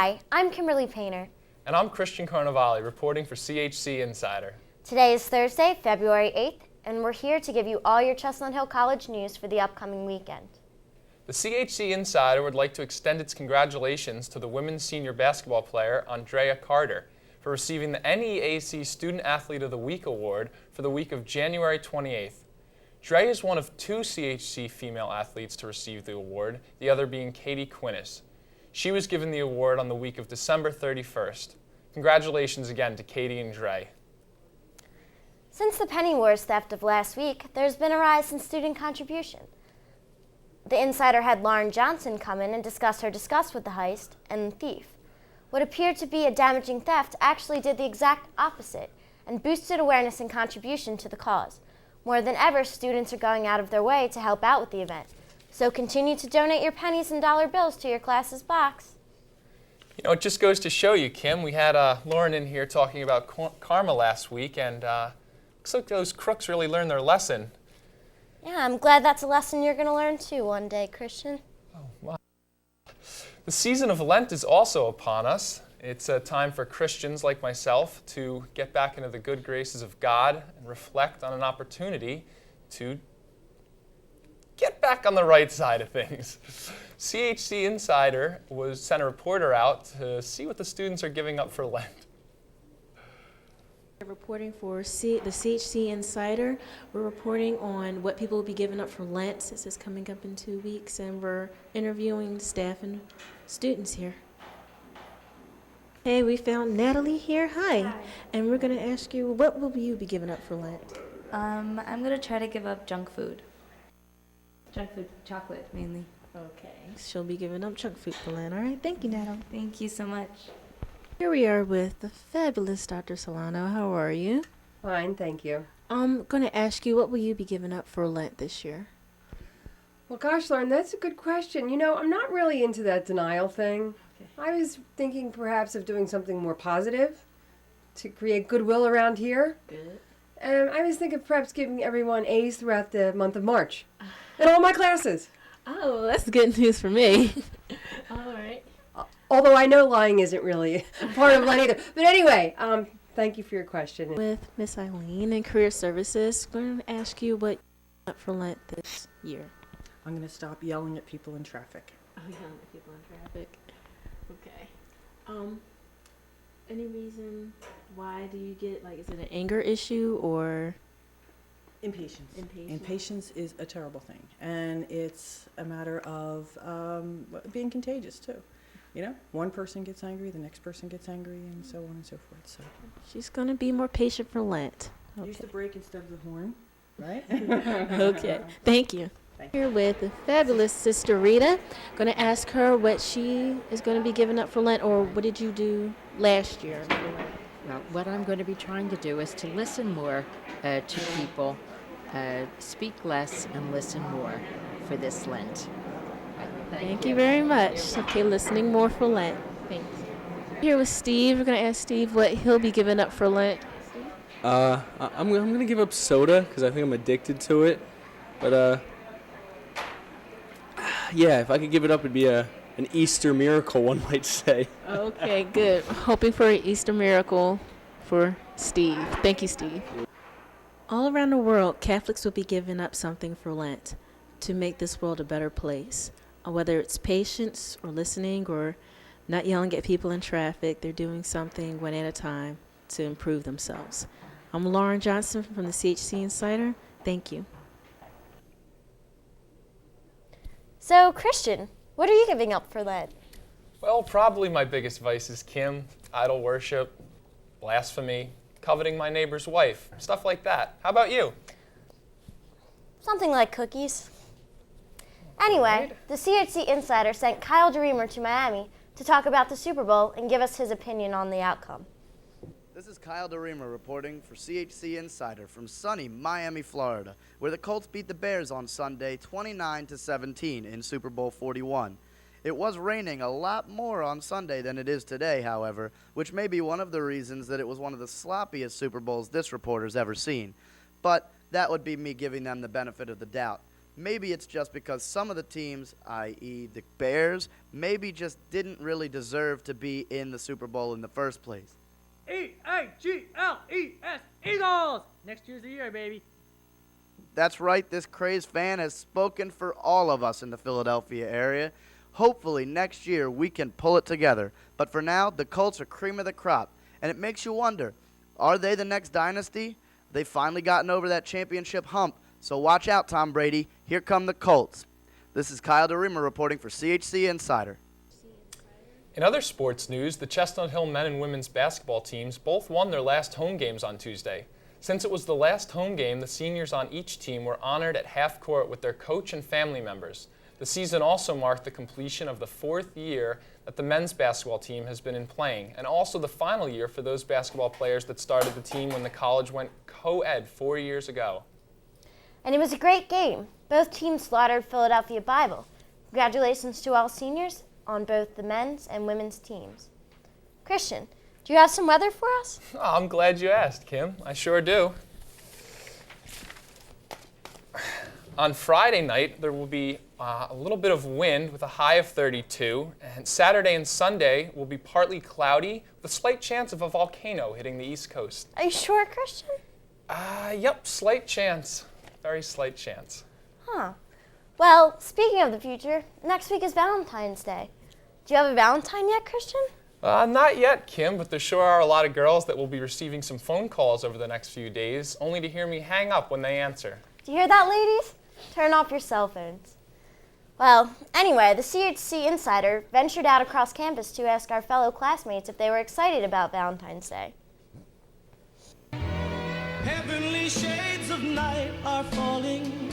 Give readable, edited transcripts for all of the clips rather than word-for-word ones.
Hi, I'm Kimberly Painter. And I'm Christian Carnevale, reporting for CHC Insider. Today is Thursday, February 8th, and we're here to give you all your Chestnut Hill College news for the upcoming weekend. The CHC Insider would like to extend its congratulations to the women's senior basketball player, Andrea Carter, for receiving the NEAC Student Athlete of the Week award for the week of January 28th. Dre is one of two CHC female athletes to receive the award, the other being Katie Quinnis. She was given the award on the week of December 31st. Congratulations again to Katie and Dre. Since the Penny Wars theft of last week, there's been a rise in student contribution. The Insider had Lauren Johnson come in and discuss her disgust with the heist and the thief. What appeared to be a damaging theft actually did the exact opposite and boosted awareness and contribution to the cause. More than ever, students are going out of their way to help out with the event. So continue to donate your pennies and dollar bills to your class's box. You know, it just goes to show you, Kim, we had Lauren in here talking about karma last week, and looks like those crooks really learned their lesson. Yeah, I'm glad that's a lesson you're going to learn too one day, Christian. Oh, wow. The season of Lent is also upon us. It's a time for Christians like myself to get back into the good graces of God and reflect on an opportunity to get back on the right side of things. CHC Insider sent a reporter out to see what the students are giving up for Lent. Reporting for the CHC Insider, we're reporting on what people will be giving up for Lent. This is coming up in 2 weeks, and we're interviewing staff and students here. Hey, we found Natalie here. Hi. And we're going to ask you, what will you be giving up for Lent? I'm going to try to give up junk food. Junk food, chocolate mainly. Okay. She'll be giving up junk food for Lent. All right. Thank you, Natalie. Thank you so much. Here we are with the fabulous Dr. Solano. How are you? Fine, thank you. I'm going to ask you, what will you be giving up for Lent this year? Well, gosh, Lauren, that's a good question. You know, I'm not really into that denial thing. Okay. I was thinking perhaps of doing something more positive to create goodwill around here. Good. And I was thinking of perhaps giving everyone A's throughout the month of March in all my classes. Oh, that's good news for me. All right. Although I know lying isn't really part of Lent either. But anyway, thank you for your question. With Miss Eileen in Career Services, I'm going to ask you what you got for Lent this year. I'm going to stop yelling at people in traffic. Oh, yelling at people in traffic. Okay. Any reason why do you get, like, is it an anger issue or Impatience. impatience? Impatience is a terrible thing. And it's a matter of being contagious, too. You know, one person gets angry, the next person gets angry, and so on and so forth. So She's going to be more patient for Lent. use the brake instead of the horn, right? Okay. Thank you. Thank Here with the fabulous Sister Rita. Going to ask her what she is going to be giving up for Lent, or what did you do last year for Lent? Well, what I'm going to be trying to do is to listen more to people, speak less and listen more for this Lent. Thank you very much. Okay, listening more for Lent. Thanks. Here with Steve. We're going to ask Steve what he'll be giving up for Lent. I'm gonna give up soda because I think I'm addicted to it. But yeah, if I could give it up, it'd be an Easter miracle, one might say. Okay, good. Hoping for an Easter miracle for Steve. Thank you, Steve. All around the world, Catholics will be giving up something for Lent to make this world a better place. Whether it's patience or listening or not yelling at people in traffic, they're doing something one at a time to improve themselves. I'm Lauren Johnson from the CHC Insider. Thank you. So, Christian, what are you giving up for Lent? Well, probably my biggest vices, Kim: idol worship, blasphemy, coveting my neighbor's wife, stuff like that. How about you? Something like cookies. Anyway, the CHC Insider sent Kyle DeReamer to Miami to talk about the Super Bowl and give us his opinion on the outcome. This is Kyle DeReamer reporting for CHC Insider from sunny Miami, Florida, where the Colts beat the Bears on Sunday 29-17 in Super Bowl 41. It was raining a lot more on Sunday than it is today, however, which may be one of the reasons that it was one of the sloppiest Super Bowls this reporter's ever seen. But that would be me giving them the benefit of the doubt. maybe it's just because some of the teams, i.e. the Bears, maybe just didn't really deserve to be in the Super Bowl in the first place. E-A-G-L-E-S, Eagles! Next year's the year, baby. That's right, this crazed fan has spoken for all of us in the Philadelphia area. Hopefully next year we can pull it together. But for now, the Colts are cream of the crop. And it makes you wonder, are they the next dynasty? They've finally gotten over that championship hump. So watch out, Tom Brady. Here come the Colts. This is Kyle DeRima reporting for CHC Insider. In other sports news, the Chestnut Hill men and women's basketball teams both won their last home games on Tuesday. Since it was the last home game, the seniors on each team were honored at half court with their coach and family members. The season also marked the completion of the 4th year that the men's basketball team has been in playing, and also the final year for those basketball players that started the team when the college went co-ed 4 years ago. And it was a great game. Both teams slaughtered Philadelphia Bible. Congratulations to all seniors on both the men's and women's teams. Christian, do you have some weather for us? Oh, I'm glad you asked, Kim. I sure do. On Friday night, there will be a little bit of wind with a high of 32, and Saturday and Sunday will be partly cloudy with a slight chance of a volcano hitting the East Coast. Are you sure, Christian? Yep, slight chance. Very slight chance. Huh. Well, speaking of the future, next week is Valentine's Day. Do you have a Valentine yet, Christian? Not yet, Kim, but there sure are a lot of girls that will be receiving some phone calls over the next few days, only to hear me hang up when they answer. Do you hear that, ladies? Turn off your cell phones. Well, anyway, the CHC Insider ventured out across campus to ask our fellow classmates if they were excited about Valentine's Day. Heavenly shades of night are falling.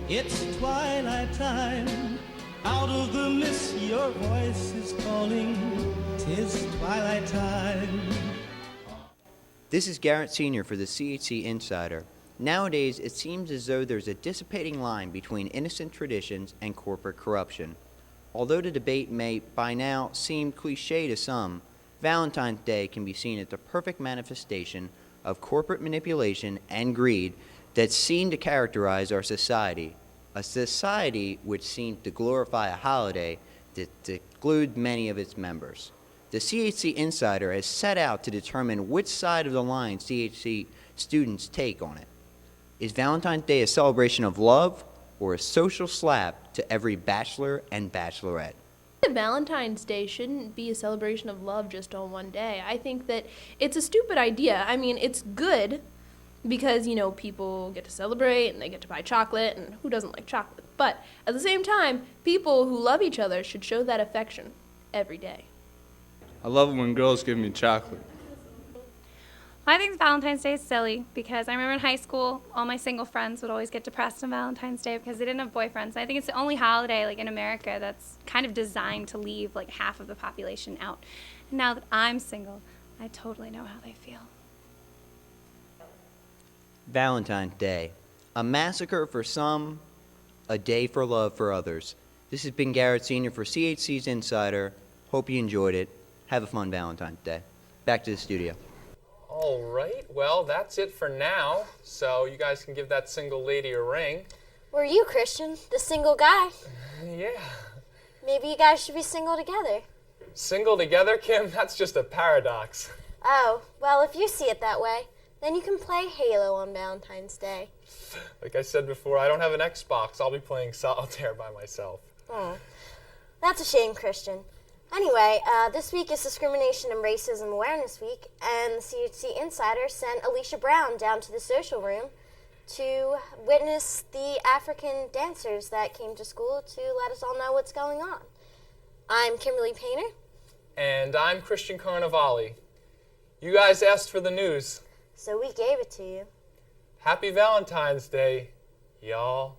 It's twilight time. Out of the mist your voice is calling. 'Tis twilight time. This is Garrett Sr. for the CHC Insider. Nowadays, it seems as though there's a dissipating line between innocent traditions and corporate corruption. Although the debate may by now seem cliché to some, Valentine's Day can be seen as the perfect manifestation of corporate manipulation and greed that seem to characterize our society, a society which seems to glorify a holiday that excludes many of its members. The CHC Insider has set out to determine which side of the line CHC students take on it. Is Valentine's Day a celebration of love or a social slap to every bachelor and bachelorette? Valentine's Day shouldn't be a celebration of love just on one day. I think that it's a stupid idea. I mean, it's good because, you know, people get to celebrate and they get to buy chocolate, and who doesn't like chocolate? But at the same time, people who love each other should show that affection every day. I love it when girls give me chocolate. I think Valentine's Day is silly because I remember in high school, all my single friends would always get depressed on Valentine's Day because they didn't have boyfriends. And I think it's the only holiday, like in America, that's kind of designed to leave like half of the population out. And now that I'm single, I totally know how they feel. Valentine's Day, a massacre for some, a day for love for others. This has been Garrett Sr. for CHC's Insider. Hope you enjoyed it. Have a fun Valentine's Day. Back to the studio. All right, well, that's it for now. So you guys can give that single lady a ring. Were you, Christian, the single guy? Yeah. Maybe you guys should be single together. Single together, Kim? That's just a paradox. Oh, well, if you see it that way, then you can play Halo on Valentine's Day. Like I said before, I don't have an Xbox. I'll be playing solitaire by myself. Oh, that's a shame, Christian. Anyway, this week is Discrimination and Racism Awareness Week, and the CHC Insider sent Alicia Brown down to the social room to witness the African dancers that came to school to let us all know what's going on. I'm Kimberly Painter. And I'm Christian Carnevale. You guys asked for the news. So we gave it to you. Happy Valentine's Day, y'all.